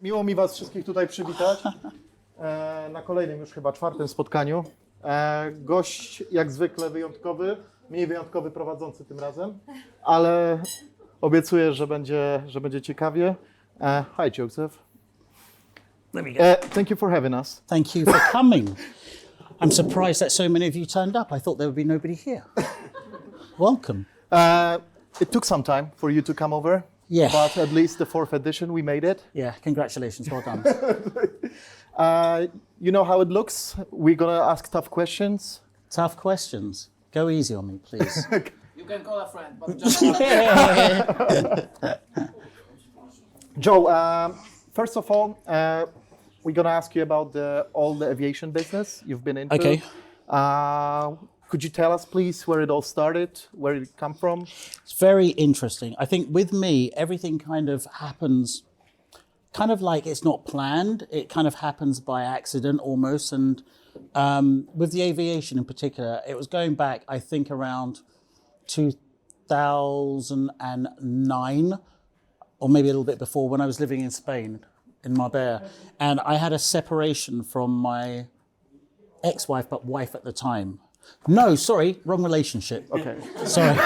Miło mi Was wszystkich tutaj przywitać na kolejnym już chyba 4. spotkaniu. Gość jak zwykle wyjątkowy, mniej wyjątkowy prowadzący tym razem, ale obiecuję, że będzie ciekawie. Hi Joseph. There we go. Thank you for having us. Thank you for coming. I'm surprised that so many of you turned up. I thought there would be nobody here. Welcome. It took some time for you to come over. Yeah. But at least the 4th edition, we made it. Yeah, congratulations. Well done. You know how it looks. We're gonna ask tough questions. Tough questions. Go easy on me, please. You can call a friend, but just Joe, first of all, we're gonna ask you about all the aviation business you've been into. Okay. Could you tell us, please, where it all started, where did it come from? It's very interesting. I think with me, everything kind of happens kind of like it's not planned. It kind of happens by accident almost. And with the aviation in particular, it was going back, I think, around 2009, or maybe a little bit before, when I was living in Spain, in Marbella. And I had a separation from my ex-wife, but wife at the time. No, sorry, wrong relationship. Okay. Sorry.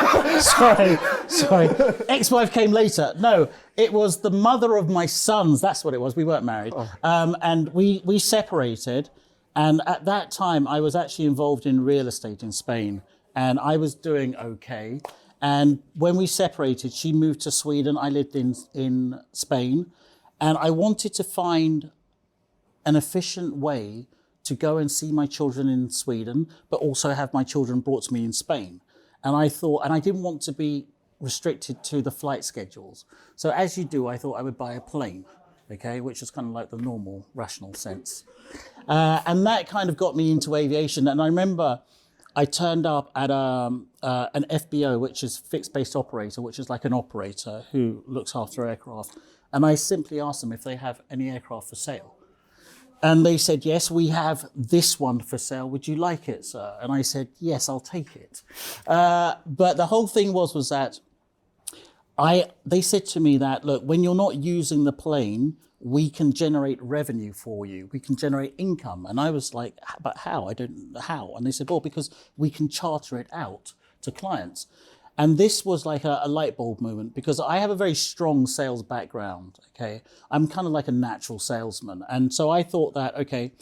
Ex-wife came later. No, it was the mother of my sons. That's what it was. We weren't married. Oh. And we separated. And at that time, I was actually involved in real estate in Spain. And I was doing okay. And when we separated, she moved to Sweden. I lived in Spain. And I wanted to find an efficient way to go and see my children in Sweden, but also have my children brought to me in Spain. And I thought, and I didn't want to be restricted to the flight schedules. So as you do, I thought I would buy a plane, okay, which is kind of like the normal, rational sense. And that kind of got me into aviation. And I remember I turned up at an FBO, which is fixed base operator, which is like an operator who looks after aircraft. And I simply asked them if they have any aircraft for sale. And they said, yes, we have this one for sale. Would you like it, sir? And I said, yes, I'll take it. But the whole thing was that they said to me that, look, when you're not using the plane, we can generate revenue for you. We can generate income. And I was like, but how? I don't know how. And they said, well, because we can charter it out to clients. And this was like a light bulb moment, because I have a very strong sales background, okay? I'm kind of like a natural salesman. And so I thought that, okay,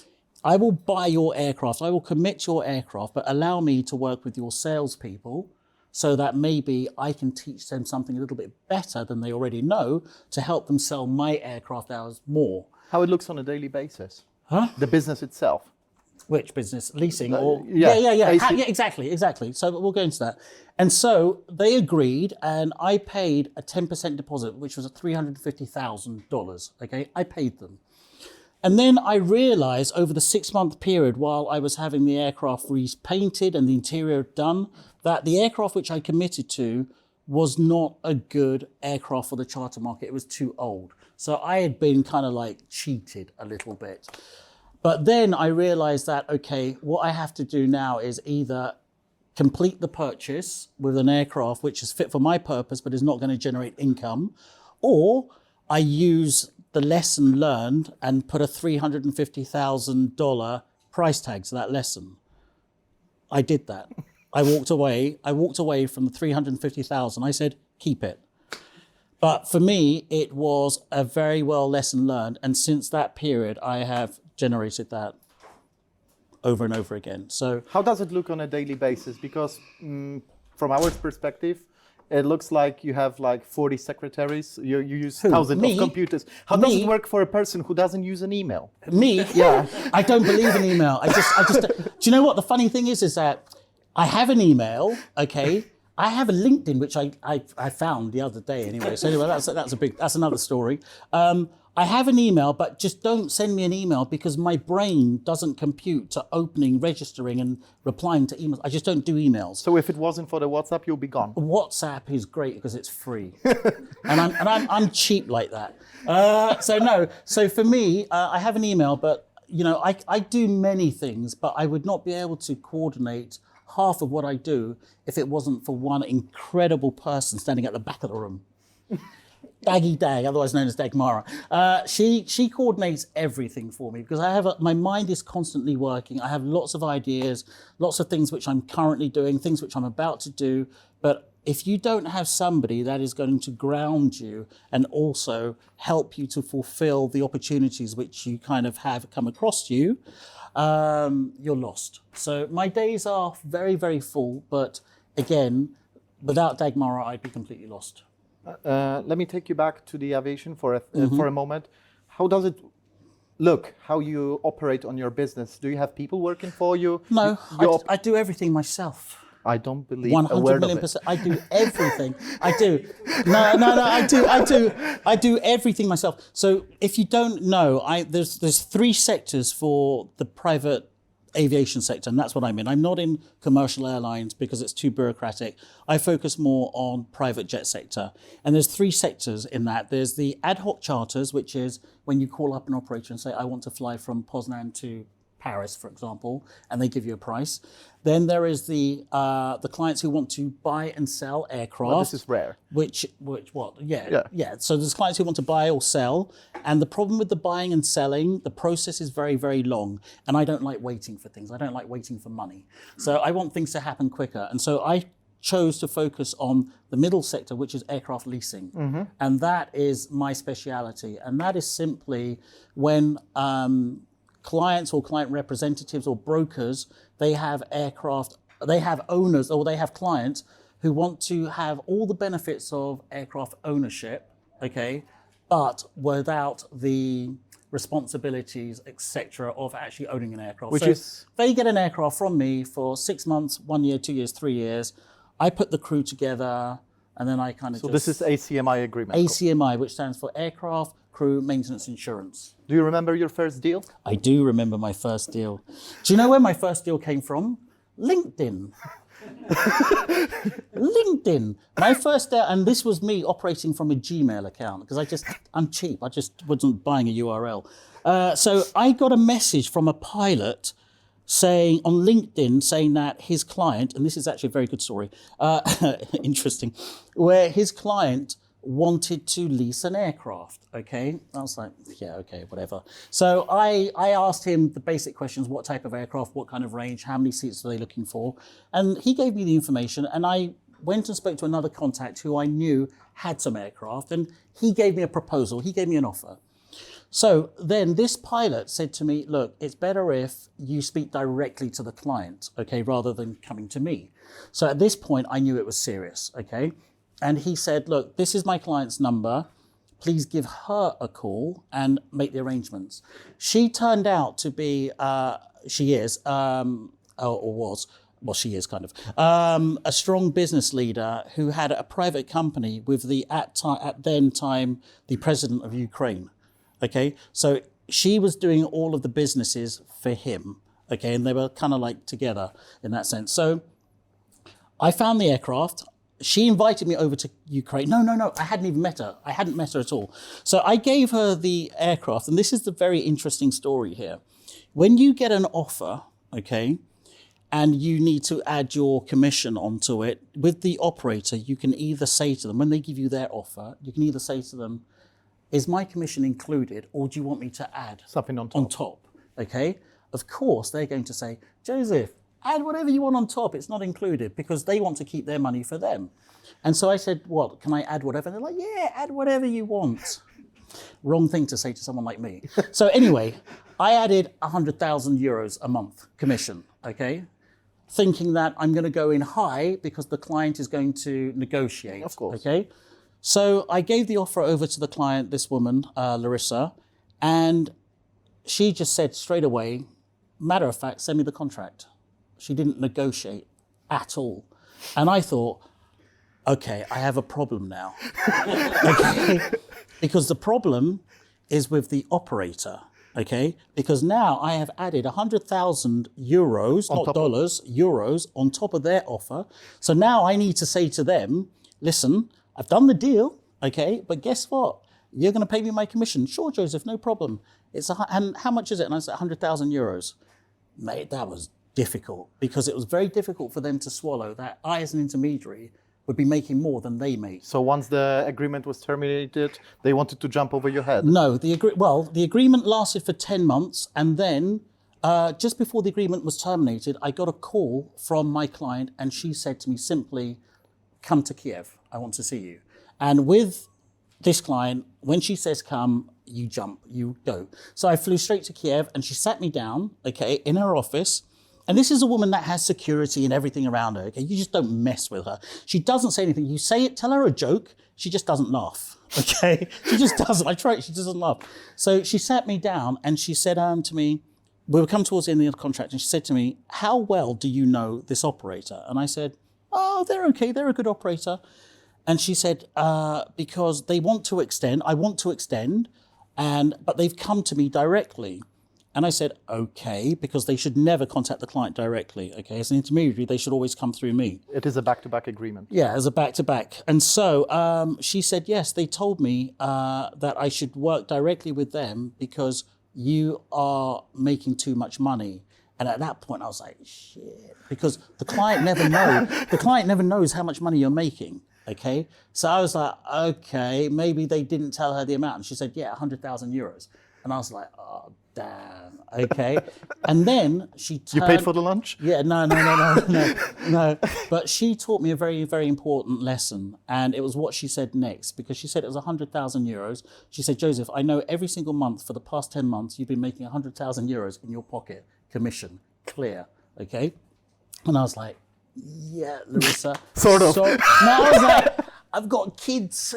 I will buy your aircraft, I will commit to your aircraft, but allow me to work with your salespeople so that maybe I can teach them something a little bit better than they already know to help them sell my aircraft hours more. How it looks on a daily basis? Huh? The business itself. Which business? Leasing or? Yeah. Yeah, exactly. So we'll go into that. And so they agreed, and I paid a 10% deposit, which was $350,000, okay? I paid them. And then I realized over the 6-month period while I was having the aircraft repainted and the interior done, that the aircraft which I committed to was not a good aircraft for the charter market. It was too old. So I had been kind of like cheated a little bit. But then I realized that, okay, what I have to do now is either complete the purchase with an aircraft which is fit for my purpose but is not going to generate income, or I use the lesson learned and put a $350,000 price tag to that lesson. I did that. I walked away from the $350,000. I said, keep it. But for me, it was a very well lesson learned. And since that period, I have generated that over and over again. So how does it look on a daily basis? Because from our perspective, it looks like you have like 40 secretaries. You use thousands of computers. How does it work for a person who doesn't use an email? Me? Yeah. I don't believe in email. I just. Do you know what the funny thing is that I have an email, okay? I have a LinkedIn, which I found the other day anyway. So anyway, that's another story. I have an email, but just don't send me an email because my brain doesn't compute to opening, registering, and replying to emails. I just don't do emails. So if it wasn't for the WhatsApp, you'll be gone. WhatsApp is great because it's free, and I'm cheap like that. So for me, I have an email, but you know, I do many things, but I would not be able to coordinate half of what I do if it wasn't for one incredible person standing at the back of the room. Daggy Dag, otherwise known as Dagmara. She coordinates everything for me because my mind is constantly working. I have lots of ideas, lots of things which I'm currently doing, things which I'm about to do. But if you don't have somebody that is going to ground you and also help you to fulfill the opportunities which you kind of have come across you, you're lost. So my days are very, very full, but again, without Dagmara, I'd be completely lost. Let me take you back to the aviation for a moment. How does it look? How you operate on your business? Do you have people working for you? No, I do everything myself. I don't believe 100 million percent. I do everything. I do. No. I do everything myself. So if you don't know, there's 3 sectors for the private aviation sector, and that's what I'm in. I'm not in commercial airlines because it's too bureaucratic. I focus more on private jet sector. And there's 3 sectors in that. There's the ad hoc charters, which is when you call up an operator and say, I want to fly from Poznan to Paris, for example, and they give you a price. Then there is the clients who want to buy and sell aircraft. Well, this is rare. Yeah. So there's clients who want to buy or sell, and the problem with the buying and selling, the process is very, very long, and I don't like waiting for things. I don't like waiting for money. So I want things to happen quicker, and so I chose to focus on the middle sector, which is aircraft leasing, and that is my speciality, and that is simply when clients or client representatives or brokers, they have aircraft, they have owners or they have clients who want to have all the benefits of aircraft ownership, okay, but without the responsibilities, etc., of actually owning an aircraft. Which so is they get an aircraft from me for 6 months, 1 year, 2 years, 3 years. I put the crew together, and then I kind of this is ACMI agreement. ACMI, which stands for Aircraft Crew Maintenance Insurance. Do you remember your first deal? I do remember my first deal. Do you know where my first deal came from? LinkedIn. LinkedIn. My first deal, and this was me operating from a Gmail account because I'm cheap. I just wasn't buying a URL. So I got a message from a pilot saying on LinkedIn saying that his client, and this is actually a very good story, interesting, where his client wanted to lease an aircraft, okay? I was like, yeah, okay, whatever. So I asked him the basic questions, what type of aircraft, what kind of range, how many seats are they looking for? And he gave me the information, and I went and spoke to another contact who I knew had some aircraft, and he gave me a proposal, he gave me an offer. So then this pilot said to me, look, it's better if you speak directly to the client, okay, rather than coming to me. So at this point, I knew it was serious, okay? And he said, look, this is my client's number. Please give her a call and make the arrangements. She turned out to be, she is, or was, well, she is kind of, a strong business leader who had a private company with the, at then time, the president of Ukraine. Okay, so she was doing all of the businesses for him, okay, and they were kind of like together in that sense. So I found the aircraft. She invited me over to Ukraine. No, I hadn't even met her. I hadn't met her at all. So I gave her the aircraft, and this is the very interesting story here. When you get an offer, okay, and you need to add your commission onto it, with the operator, you can either say to them, when they give you their offer, you can either say to them, is my commission included, or do you want me to add something on top? Okay. Of course, they're going to say, Joseph, add whatever you want on top. It's not included because they want to keep their money for them. And so I said, what, can I add whatever? And they're like, yeah, add whatever you want. Wrong thing to say to someone like me. So anyway, I added 100,000 euros a month commission. Okay. Thinking that I'm going to go in high because the client is going to negotiate. Of course. Okay. So I gave the offer over to the client, this woman, Larissa, and she just said straight away, matter of fact, send me the contract. She didn't negotiate at all. And I thought, okay, I have a problem now. Okay? Because the problem is with the operator, okay? Because now I have added 100,000 euros, not dollars, euros, on top of their offer. So now I need to say to them, listen, I've done the deal, okay, but guess what? You're going to pay me my commission. Sure, Joseph, no problem. And how much is it? And I said 100,000 euros. Mate, that was difficult because it was very difficult for them to swallow that I, as an intermediary, would be making more than they make. So once the agreement was terminated, they wanted to jump over your head. No, the agreement lasted for 10 months, and then just before the agreement was terminated, I got a call from my client, and she said to me simply, "Come to Kiev, I want to see you." And with this client, when she says come, you jump, you go. So I flew straight to Kiev, and she sat me down, okay, in her office. And this is a woman that has security and everything around her, okay? You just don't mess with her. She doesn't say anything. You say it, tell her a joke, she just doesn't laugh, okay? She just doesn't. I tried, she doesn't laugh. So she sat me down, and she said to me, we were coming towards the end of the contract, and she said to me, "How well do you know this operator?" And I said, "Oh, they're okay, they're a good operator." And she said, "Because they want to extend, I want to extend, but they've come to me directly." And I said, "Okay, because they should never contact the client directly, okay? As an intermediary, they should always come through me." It is a back-to-back agreement. Yeah, as a back-to-back. And so she said, "Yes, they told me that I should work directly with them because you are making too much money." And at that point, I was like, "Shit," because the client never knows how much money you're making. Okay, so I was like, "Okay, maybe they didn't tell her the amount." And she said, "Yeah, 100,000 euros." And I was like, "Oh, damn, okay." And then she turned... You paid for the lunch? Yeah, no. But she taught me a very, very important lesson. And it was what she said next, because she said it was 100,000 euros. She said, "Joseph, I know every single month for the past 10 months, you've been making 100,000 euros in your pocket, commission, clear, okay?" And I was like, "Yeah, Larissa." Sort of. So, no, I was like, "I've got kids."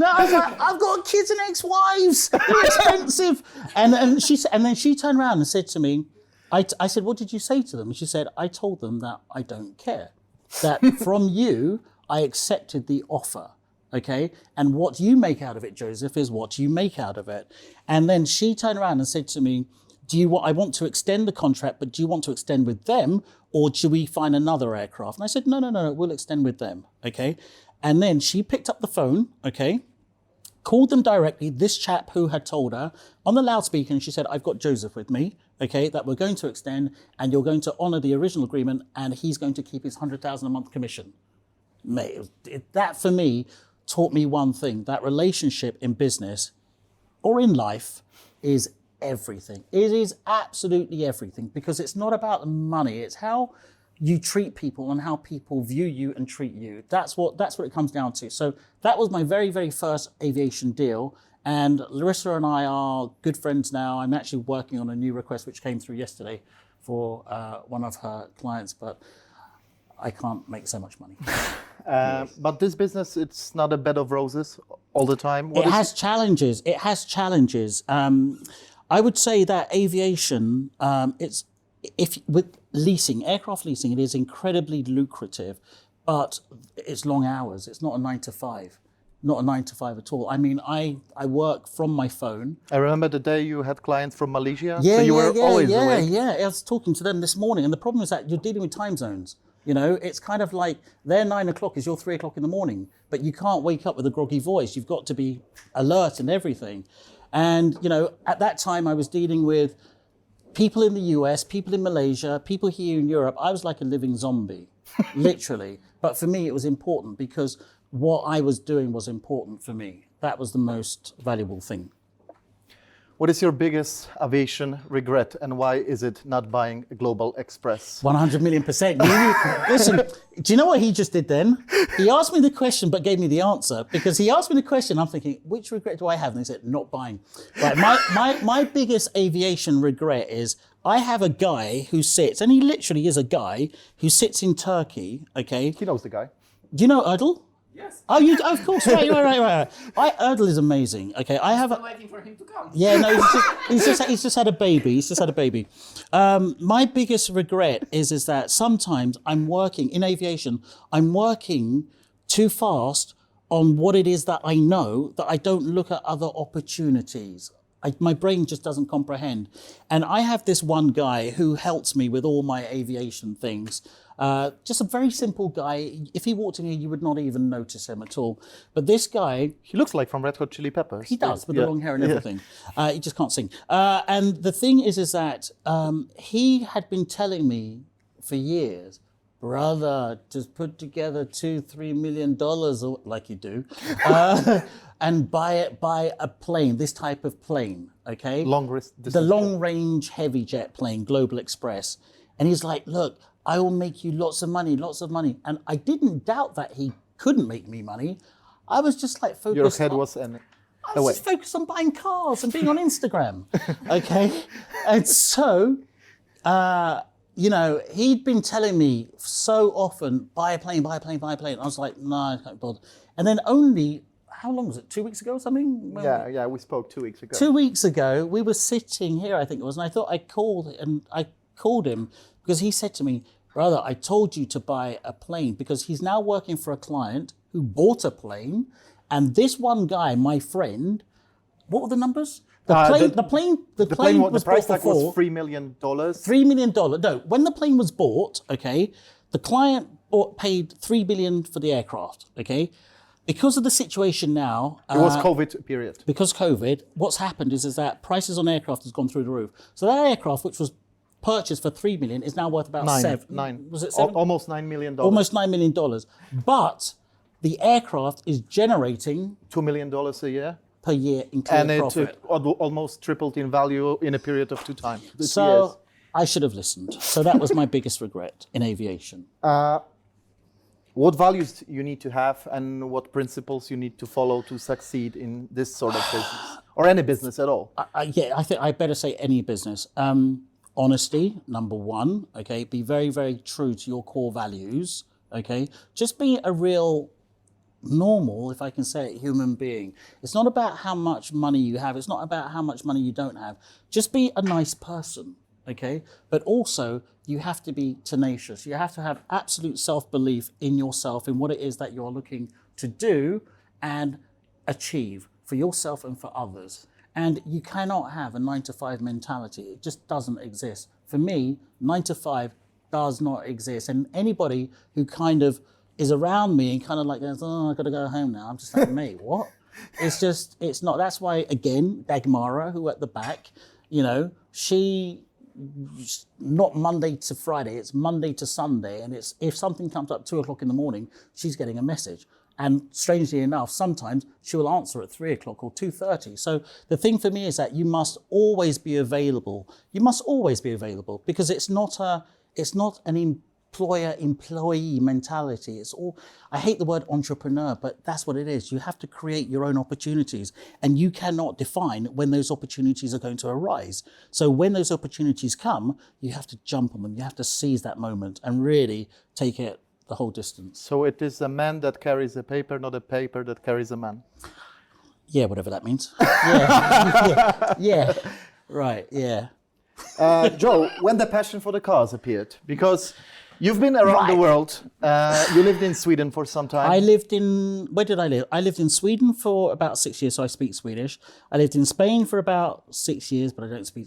No, I was like, "I've got kids and ex-wives. They're expensive." And then she turned around and said to me, I said, "What did you say to them?" And she said, "I told them that I don't care. That from you, I accepted the offer. Okay, and what you make out of it, Joseph, is what you make out of it." And then she turned around and said to me, I want to extend the contract, but do you want to extend with them, or should we find another aircraft?" And I said, no, we'll extend with them, okay? And then she picked up the phone, okay, called them directly, this chap who had told her, on the loudspeaker, and she said, "I've got Joseph with me, okay, that we're going to extend, and you're going to honour the original agreement, and he's going to keep his 100,000 a month commission." Mate, that for me taught me one thing, that relationship in business or in life is everything. It is absolutely everything, because it's not about the money, it's how you treat people and how people view you and treat you. That's what it comes down to. So that was my very, very first aviation deal, and Larissa and I are good friends now. I'm actually working on a new request which came through yesterday for one of her clients, but I can't make so much money. But this business, it's not a bed of roses all the time. It has challenges. It has challenges. I would say that aviation, with leasing, aircraft leasing, it is incredibly lucrative, but it's long hours. It's not a 9 to 5, not a 9 to 5 at all. I mean, I work from my phone. I remember the day you had clients from Malaysia, so you were always awake. Yeah. I was talking to them this morning, and the problem is that you're dealing with time zones. You know, it's kind of like their 9 o'clock is your 3 o'clock in the morning, but you can't wake up with a groggy voice. You've got to be alert and everything. And, you know, at that time I was dealing with people in the US, people in Malaysia, people here in Europe. I was like a living zombie, literally. But for me, it was important because what I was doing was important for me. That was the most valuable thing. What is your biggest aviation regret, and why is it not buying a Global Express? 100 million%. Listen, do you know what he just did then? He asked me the question, but gave me the answer, because he asked me the question. I'm thinking, which regret do I have? And he said, not buying. Right, my biggest aviation regret is I have a guy who sits, and he literally is a guy who sits in Turkey, okay? He knows the guy. Do you know Erdal? Yes. Oh, of course, right. Erdal is amazing. Okay, I'm waiting for him to come. Yeah, no, he's just had a baby. My biggest regret is that sometimes I'm working in aviation. I'm working too fast on what it is that I know, that I don't look at other opportunities. My brain just doesn't comprehend. And I have this one guy who helps me with all my aviation things. Just a very simple guy. If he walked in here, you would not even notice him at all. But this guy... He looks like from Red Hot Chili Peppers. He does, with the long hair and everything. He just can't sing. And the thing is that he had been telling me for years, brother, just put together $2-3 million, or, like you do, and buy a plane, this type of plane, okay? The long-range heavy jet plane, Global Express. And he's like, look, I will make you lots of money. And I didn't doubt that he couldn't make me money. I was just like focused. Your head was in. I was just focused on buying cars and being on Instagram, okay? And so, you know, he'd been telling me so often, buy a plane. I was like, no, I can't bother. And then only, how long was it, 2 weeks ago or something? Yeah, we spoke 2 weeks ago. 2 weeks ago, we were sitting here, I think it was, and I thought I called him because he said to me, brother, I told you to buy a plane, because he's now working for a client who bought a plane. And this one guy, my friend, what were the numbers? The price tag was $3 million. $3 million. No, when the plane was bought, okay, the client paid $3 billion for the aircraft, okay? Because of the situation now, it was COVID period. Because COVID, what's happened is that prices on aircraft has gone through the roof. So that aircraft, which was purchased for $3 million, is now worth about nine. Was it seven? Almost $9 million. Almost $9 million. But the aircraft is generating $2 million a year per year in clear profit. And it almost tripled in value in a period of 2 times. So years. I should have listened. So that was my biggest regret in aviation. What values you need to have and what principles you need to follow to succeed in this sort of business, or any business at all? I think I better say any business. Honesty, number one. Okay, be very, very true to your core values. Okay, just be a real normal, if I can say it, human being. It's not about how much money you have. It's not about how much money you don't have. Just be a nice person, okay? But also, you have to be tenacious. You have to have absolute self-belief in yourself, in what it is that you're looking to do and achieve for yourself and for others. And you cannot have a 9-to-5 mentality. It just doesn't exist. For me, 9 to 5 does not exist. And anybody who kind of is around me and kind of like goes, oh, I've got to go home now. I'm just like, mate, what? It's not. That's why, again, Dagmara, who at the back, you know, she, not Monday to Friday, it's Monday to Sunday. And it's, if something comes up 2 o'clock in the morning, she's getting a message. And strangely enough, sometimes she will answer at 3 o'clock or 2:30. So the thing for me is that you must always be available. You must always be available, because it's not an employer-employee mentality. It's all, I hate the word entrepreneur, but that's what it is. You have to create your own opportunities, and you cannot define when those opportunities are going to arise. So when those opportunities come, you have to jump on them. You have to seize that moment and really take it the whole distance. So it is a man that carries a paper, not a paper that carries a man. Yeah, whatever that means. Yeah. Right, yeah. Joe, when the passion for the cars appeared, because you've been around the world, you lived in Sweden for some time. Where did I live? I lived in Sweden for about 6 years, so I speak Swedish. I lived in Spain for about 6 years, but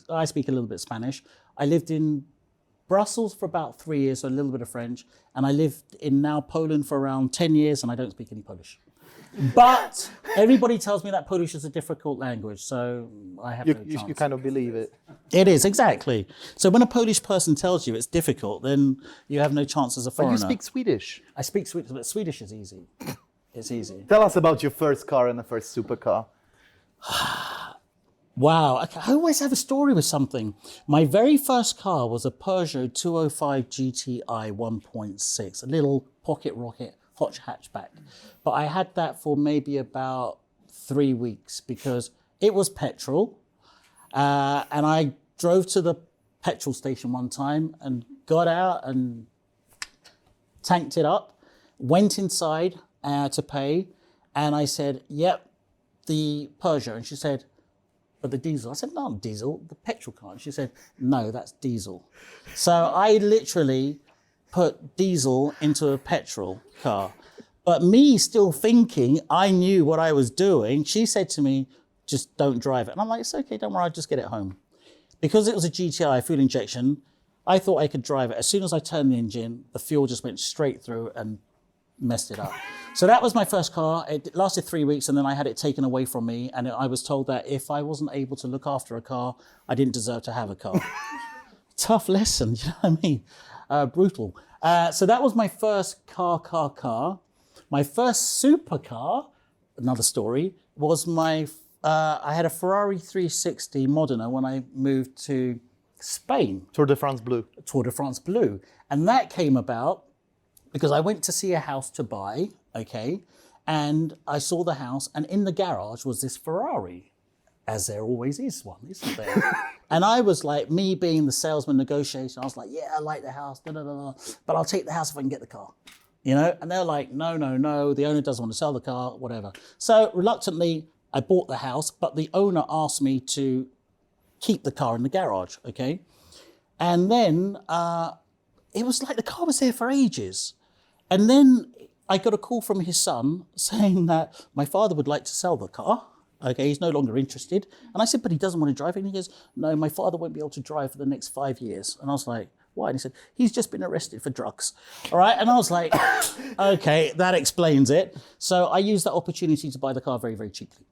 I speak a little bit Spanish. I lived in Brussels for about 3 years, so a little bit of French. And I lived in now Poland for around 10 years, and I don't speak any Polish. But everybody tells me that Polish is a difficult language, so I have no chance. You kind of believe it. It is, exactly. So when a Polish person tells you it's difficult, then you have no chance as a foreigner. But you speak Swedish. I speak Swedish, but Swedish is easy. It's easy. Tell us about your first car and the first supercar. Wow, I always have a story with something. My very first car was a Peugeot 205 GTI 1.6, a little pocket rocket hot hatchback. But I had that for maybe about 3 weeks because it was petrol. And I drove to the petrol station one time and got out and tanked it up, went inside to pay. And I said, yep, the Peugeot. And she said, but the diesel. I said, no, diesel, the petrol car. And she said, no, that's diesel. So I literally put diesel into a petrol car. But me still thinking I knew what I was doing, she said to me, just don't drive it. And I'm like, it's okay, don't worry, I'll just get it home. Because it was a GTI fuel injection, I thought I could drive it. As soon as I turned the engine, the fuel just went straight through and messed it up. So that was my first car. It lasted 3 weeks and then I had it taken away from me. And I was told that if I wasn't able to look after a car, I didn't deserve to have a car. tough lesson, you know what I mean? Brutal. So that was my first car. My first supercar, another story, was I had a Ferrari 360 Modena when I moved to Spain. Tour de France Blue. Tour de France Blue. And that came about because I went to see a house to buy, okay? And I saw the house, and in the garage was this Ferrari, as there always is one, isn't there? And I was like, me being the salesman negotiator, I was like, yeah, I like the house, but I'll take the house if I can get the car. You know, and they're like, no, the owner doesn't want to sell the car, whatever. So reluctantly, I bought the house, but the owner asked me to keep the car in the garage, okay? And then it was like the car was there for ages. And then I got a call from his son saying that my father would like to sell the car. Okay, he's no longer interested. And I said, but he doesn't want to drive it. And he goes, no, my father won't be able to drive for the next 5 years. And I was like, why? And he said, he's just been arrested for drugs. All right. And I was like, okay, that explains it. So I used that opportunity to buy the car very, very cheaply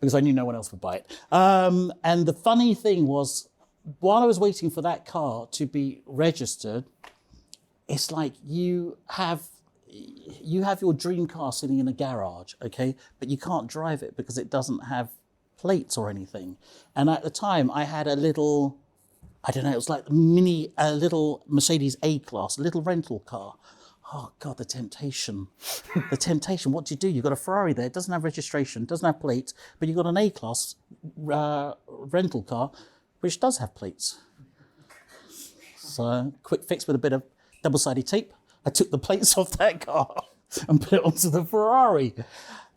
because I knew no one else would buy it. And the funny thing was, while I was waiting for that car to be registered, it's like you have your dream car sitting in a garage, okay? But you can't drive it because it doesn't have plates or anything. And at the time I had a little, I don't know, it was like a little Mercedes A-Class, a little rental car. Oh God, the temptation. The temptation, what do? You've got a Ferrari there, it doesn't have registration, doesn't have plates, but you've got an A-Class rental car, which does have plates. So quick fix with a bit of double-sided tape. I took the plates off that car and put it onto the Ferrari.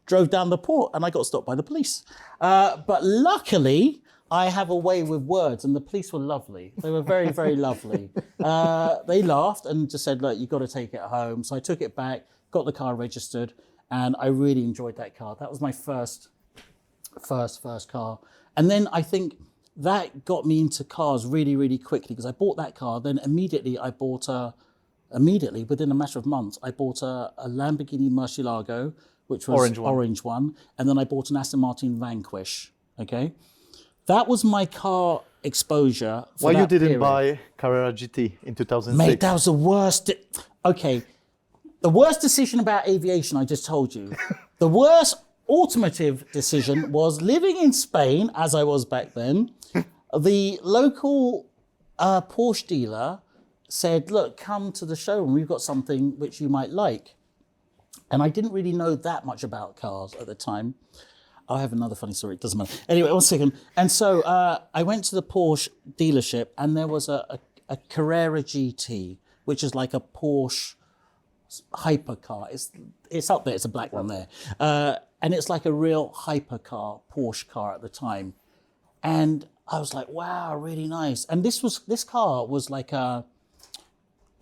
Drove down the port and I got stopped by the police. But luckily, I have a way with words and the police were lovely. They were very, very lovely. They laughed and just said, look, you've got to take it home. So I took it back, got the car registered, and I really enjoyed that car. That was my first car. And then I think that got me into cars really, really quickly because I bought that car. Then immediately within a matter of months, I bought a Lamborghini Murcielago, which was orange one. And then I bought an Aston Martin Vanquish, okay? That was my car exposure. Why you didn't buy Carrera GT in 2006? Mate, that was the worst. Okay, the worst decision about aviation, I just told you. The worst automotive decision was living in Spain, as I was back then. The local Porsche dealer said, look, come to the showroom. We've got something which you might like. And I didn't really know that much about cars at the time. I have another funny story, it doesn't matter. Anyway, one second. And so I went to the Porsche dealership and there was a Carrera GT, which is like a Porsche hypercar. It's up there, it's a black one there. And it's like a real hypercar, Porsche car at the time. And I was like, wow, really nice. And this car was like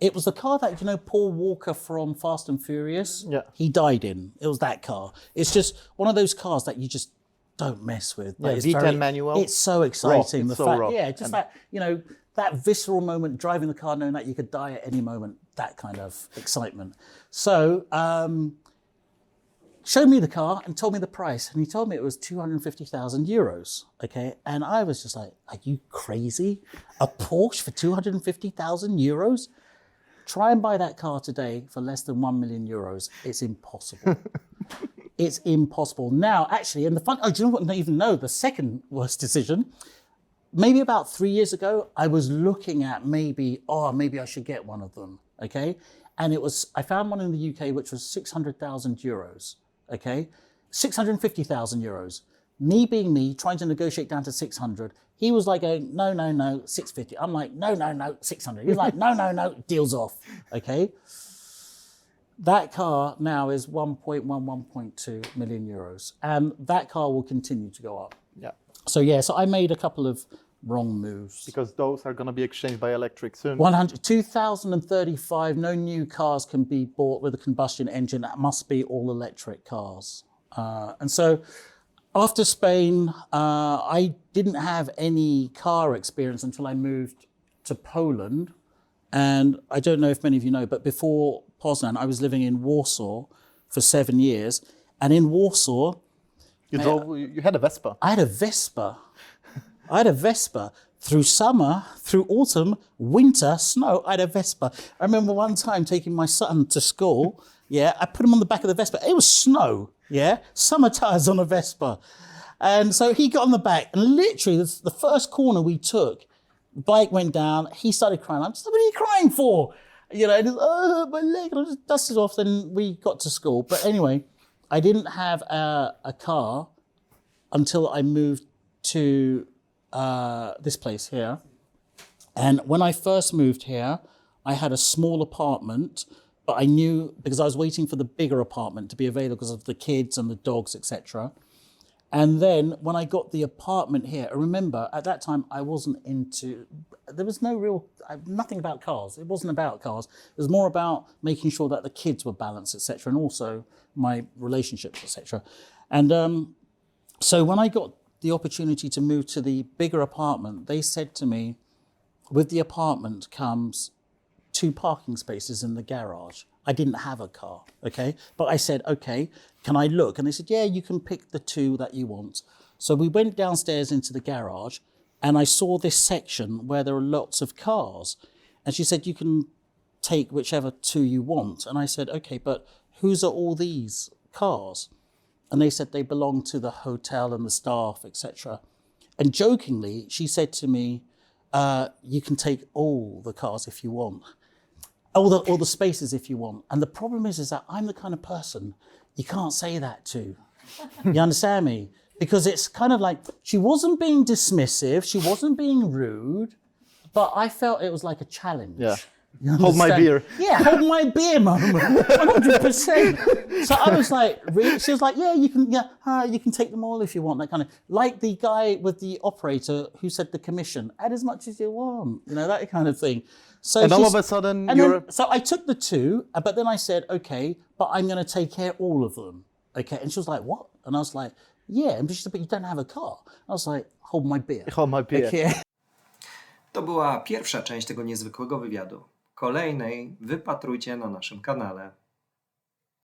it was the car that, you know, Paul Walker from Fast and Furious, he died in. It was that car. It's just one of those cars that you just don't mess with. Yeah, V10 manual. It's so exciting. It's so raw. Yeah, just that, you know, that visceral moment, driving the car knowing that you could die at any moment, that kind of excitement. So, showed me the car and told me the price. And he told me it was 250,000 euros, okay? And I was just like, are you crazy? A Porsche for 250,000 euros? Try and buy that car today for less than 1 million euros. It's impossible. It's impossible. Now, actually, and the fun, do you know what? I don't even know the second worst decision. Maybe about 3 years ago, I was looking at maybe I should get one of them, okay? And I found one in the UK, which was 600,000 euros, okay? 650,000 euros. Me being me, trying to negotiate down to 600. He was like going, no, 650. I'm like, no, 600. He's like, no, deal's off, okay? That car now is 1.2 million euros. And that car will continue to go up. Yeah. So I made a couple of wrong moves. Because those are going to be exchanged by electric soon. 2035, no new cars can be bought with a combustion engine. That must be all electric cars. And so after Spain, I didn't have any car experience until I moved to Poland. And I don't know if many of you know, but before Poznan, I was living in Warsaw for 7 years. And in Warsaw, You had a Vespa. I had a Vespa. through summer, through autumn, winter, snow, I had a Vespa. I remember one time taking my son to school. Yeah, I put him on the back of the Vespa. It was snow. Yeah, summer tires on a Vespa. And so he got on the back, and literally the first corner we took, the bike went down. He started crying. I'm just, what are you crying for? You know, just, oh, my leg. And I just dusted off. Then we got to school. But anyway, I didn't have a car until I moved to this place here. And when I first moved here, I had a small apartment, but I knew, because I was waiting for the bigger apartment to be available because of the kids and the dogs, etc. And then when I got the apartment here, I remember at that time I wasn't into, there was nothing about cars. It wasn't about cars. It was more about making sure that the kids were balanced, etc. And also my relationships, etc. And so when I got the opportunity to move to the bigger apartment, they said to me, with the apartment comes 2 parking spaces in the garage. I didn't have a car, okay? But I said, okay, can I look? And they said, yeah, you can pick the 2 that you want. So we went downstairs into the garage, and I saw this section where there are lots of cars. And she said, you can take whichever 2 you want. And I said, okay, but whose are all these cars? And they said they belong to the hotel and the staff, etc. And jokingly, she said to me, you can take all the cars if you want. All the spaces if you want. And the problem is that I'm the kind of person you can't say that to. You understand me? Because it's kind of like, she wasn't being dismissive, she wasn't being rude, but I felt it was like a challenge. Yeah. You Hold my understand? beer. Yeah, hold my beer moment, 100%. So I was like, really? She was like, yeah, you can take them all if you want, that kind of, like the guy with the operator who said the commission, add as much as you want, you know, that kind of thing. So And all of a sudden, so I took the 2, but then I said, okay, but I'm going to take care of all of them. Okay, and she was like, what? And I was like, yeah. And she said, but you don't have a car. I was like, hold my beer. Hold my beer. Okay. To była pierwsza część tego niezwykłego wywiadu. Kolejnej wypatrujcie na naszym kanale.